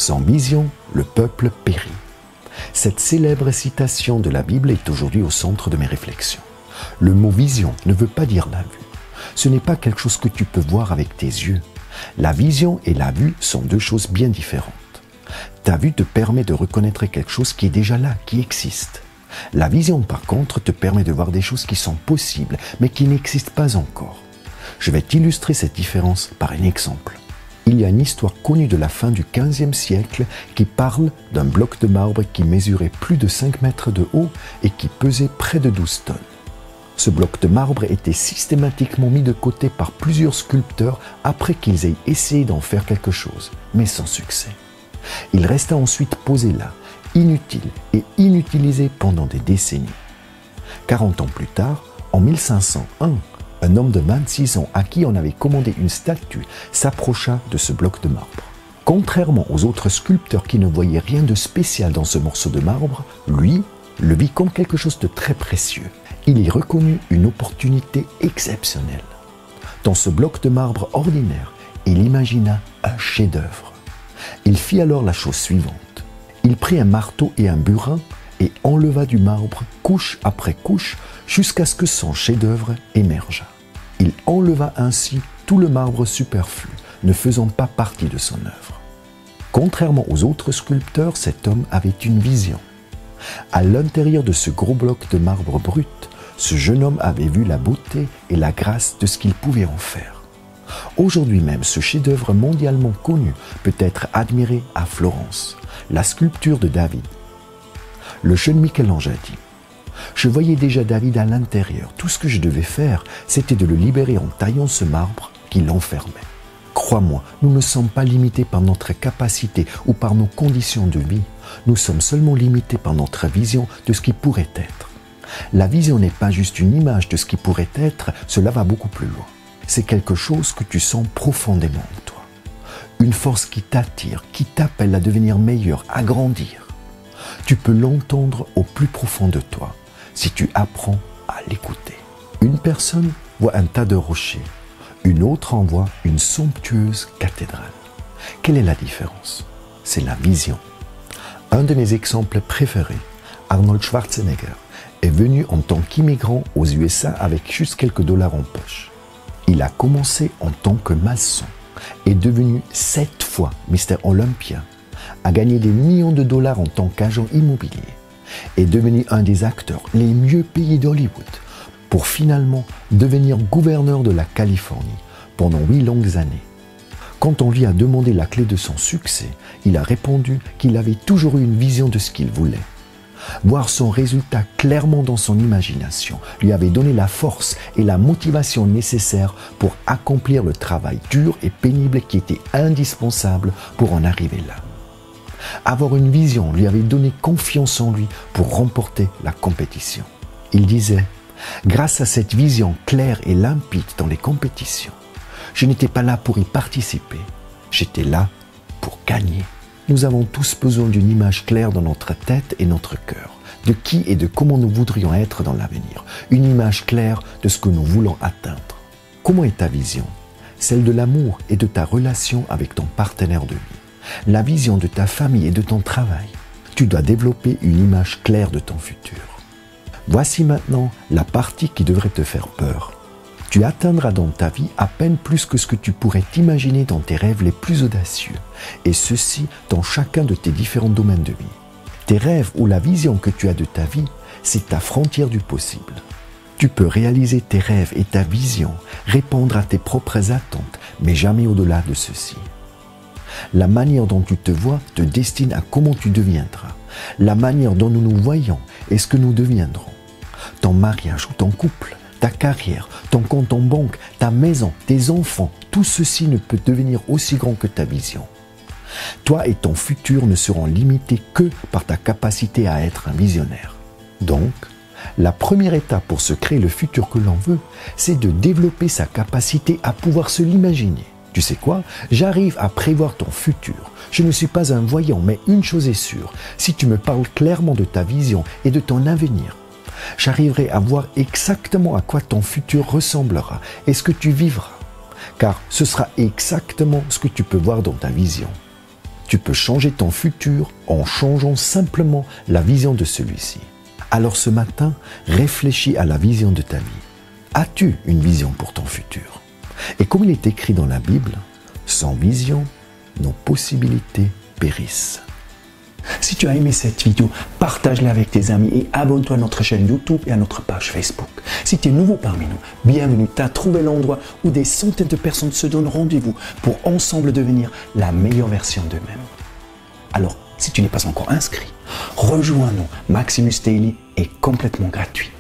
Sans vision, le peuple périt. Cette célèbre citation de la Bible est aujourd'hui au centre de mes réflexions. Le mot vision ne veut pas dire la vue. Ce n'est pas quelque chose que tu peux voir avec tes yeux. La vision et la vue sont deux choses bien différentes. Ta vue te permet de reconnaître quelque chose qui est déjà là, qui existe. La vision, par contre, te permet de voir des choses qui sont possibles, mais qui n'existent pas encore. Je vais t'illustrer cette différence par un exemple. Il y a une histoire connue de la fin du XVe siècle qui parle d'un bloc de marbre qui mesurait plus de 5 mètres de haut et qui pesait près de 12 tonnes. Ce bloc de marbre était systématiquement mis de côté par plusieurs sculpteurs après qu'ils aient essayé d'en faire quelque chose, mais sans succès. Il resta ensuite posé là, inutile et inutilisé pendant des décennies. 40 ans plus tard, en 1501, un homme de 26 ans à qui on avait commandé une statue s'approcha de ce bloc de marbre. Contrairement aux autres sculpteurs qui ne voyaient rien de spécial dans ce morceau de marbre, lui le vit comme quelque chose de très précieux. Il y reconnut une opportunité exceptionnelle. Dans ce bloc de marbre ordinaire, il imagina un chef-d'œuvre. Il fit alors la chose suivante. Il prit un marteau et un burin et enleva du marbre couche après couche jusqu'à ce que son chef-d'œuvre émergeât. Il enleva ainsi tout le marbre superflu, ne faisant pas partie de son œuvre. Contrairement aux autres sculpteurs, cet homme avait une vision. À l'intérieur de ce gros bloc de marbre brut, ce jeune homme avait vu la beauté et la grâce de ce qu'il pouvait en faire. Aujourd'hui même, ce chef-d'œuvre mondialement connu peut être admiré à Florence, la sculpture de David. Le jeune Michel-Ange a dit « Je voyais déjà David à l'intérieur. Tout ce que je devais faire, c'était de le libérer en taillant ce marbre qui l'enfermait. » Crois-moi, nous ne sommes pas limités par notre capacité ou par nos conditions de vie. Nous sommes seulement limités par notre vision de ce qui pourrait être. La vision n'est pas juste une image de ce qui pourrait être, cela va beaucoup plus loin. C'est quelque chose que tu sens profondément en toi. Une force qui t'attire, qui t'appelle à devenir meilleur, à grandir. Tu peux l'entendre au plus profond de toi, si tu apprends à l'écouter. Une personne voit un tas de rochers, une autre en voit une somptueuse cathédrale. Quelle est la différence? C'est la vision. Un de mes exemples préférés, Arnold Schwarzenegger, est venu en tant qu'immigrant aux USA avec juste quelques dollars en poche. Il a commencé en tant que maçon, est devenu 7 fois Mr. Olympia, a gagné des millions de dollars en tant qu'agent immobilier, est devenu un des acteurs les mieux payés d'Hollywood, pour finalement devenir gouverneur de la Californie pendant 8 longues années. Quand on lui a demandé la clé de son succès, il a répondu qu'il avait toujours eu une vision de ce qu'il voulait. Voir son résultat clairement dans son imagination lui avait donné la force et la motivation nécessaires pour accomplir le travail dur et pénible qui était indispensable pour en arriver là. Avoir une vision lui avait donné confiance en lui pour remporter la compétition. Il disait « Grâce à cette vision claire et limpide dans les compétitions, je n'étais pas là pour y participer, j'étais là pour gagner. » Nous avons tous besoin d'une image claire dans notre tête et notre cœur, de qui et de comment nous voudrions être dans l'avenir. Une image claire de ce que nous voulons atteindre. Comment est ta vision? Celle de l'amour et de ta relation avec ton partenaire de vie. La vision de ta famille et de ton travail. Tu dois développer une image claire de ton futur. Voici maintenant la partie qui devrait te faire peur. Tu atteindras dans ta vie à peine plus que ce que tu pourrais t'imaginer dans tes rêves les plus audacieux, et ceci dans chacun de tes différents domaines de vie. Tes rêves ou la vision que tu as de ta vie, c'est ta frontière du possible. Tu peux réaliser tes rêves et ta vision, répondre à tes propres attentes, mais jamais au-delà de ceci. La manière dont tu te vois te destine à comment tu deviendras. La manière dont nous nous voyons est ce que nous deviendrons. Ton mariage ou ton couple, ta carrière, ton compte en banque, ta maison, tes enfants, tout ceci ne peut devenir aussi grand que ta vision. Toi et ton futur ne seront limités que par ta capacité à être un visionnaire. Donc, la première étape pour se créer le futur que l'on veut, c'est de développer sa capacité à pouvoir se l'imaginer. Tu sais quoi? J'arrive à prévoir ton futur. Je ne suis pas un voyant, mais une chose est sûre, si tu me parles clairement de ta vision et de ton avenir, j'arriverai à voir exactement à quoi ton futur ressemblera et ce que tu vivras, car ce sera exactement ce que tu peux voir dans ta vision. tu peux changer ton futur en changeant simplement la vision de celui-ci. Alors ce matin, réfléchis à la vision de ta vie. As-tu une vision pour ton futur? Et comme il est écrit dans la Bible, sans vision, nos possibilités périssent. Si tu as aimé cette vidéo, partage-la avec tes amis et abonne-toi à notre chaîne YouTube et à notre page Facebook. Si tu es nouveau parmi nous, bienvenue, tu as trouvé l'endroit où des centaines de personnes se donnent rendez-vous pour ensemble devenir la meilleure version d'eux-mêmes. Alors, si tu n'es pas encore inscrit, rejoins-nous. Maximus Daily est complètement gratuit.